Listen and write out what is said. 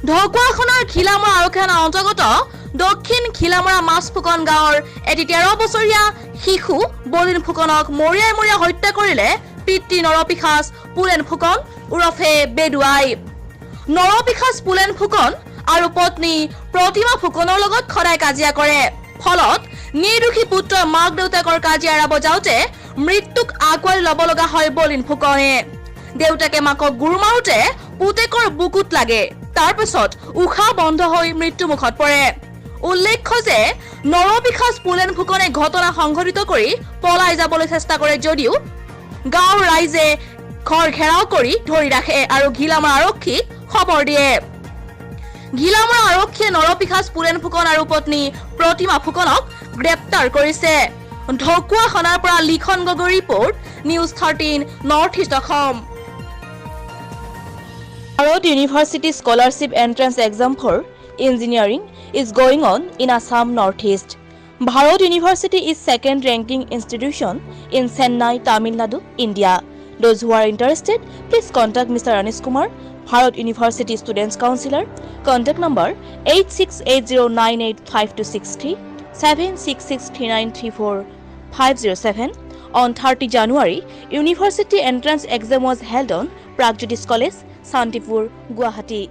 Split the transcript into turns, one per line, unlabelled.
ঢকুৱাখনৰ খিলামৰা আৰক্ষী থানাৰ অন্তৰ্গত দক্ষিণ খিলামৰা মাছফুকন গাঁৱৰ এটি 13 বছৰীয়া শিশু বলিন ফুকনক মৰিয়াই হত্যা কৰিলে পিতৃ নৰপিশাচ পুলেন ফুকন উৰফে বেডুৱাই। নৰপিশাচ পুলেন ফুকন আৰু পত্নী প্ৰতিমা ফুকনৰ লগত খৰাই কাজিয়া কৰে। ফলত নিৰ্দোষী পুত্ৰৰ মাক দেউতাকৰ কাজিয়া এৰাব যাওঁতে মৃত্যুক আগুৱাই ল'ব লগা হয় বলিন ফুকনে। দেউতাকে মাকক গুৰু মাৰোতে পুতেকৰ বুকুত লাগে। তাৰ পিছত উশাহ বন্ধ হৈ মৃত্যুমুখত পৰে। উল্লেখ্য যে নৰপিশাচ পুলেন ফুকনে ঘটনা সংঘটিত কৰি পলাই যাবলৈ চেষ্টা কৰে যদিও গাঁৱৰ ৰাইজে ঘৰ ঘেৰাও কৰি ধৰি ৰাখে আৰু ঘিলামৰা আৰক্ষীক খবৰ দিয়ে। ঘিলামৰা আৰক্ষীয়ে নৰপিশাচ পুলেন ফুকন আৰু পত্নী প্ৰতিমা ফুকনক গ্ৰেপ্তাৰ কৰিছে। ঢকুৱাখনাৰ পৰা লিখন Gogoi report, news 13 north east Assam. Bharat University Scholarship Entrance Exam for Engineering is going on in Assam Northeast. Bharat University is second ranking institution in Chennai, Tamil Nadu, India. Those who are interested, please contact Mr. Anish Kumar, Bharat University Students Counselor. Contact number 8680985263, 7663934507. On 30 January, University entrance exam was held on Pragjyotish College, Santipur, Guwahati.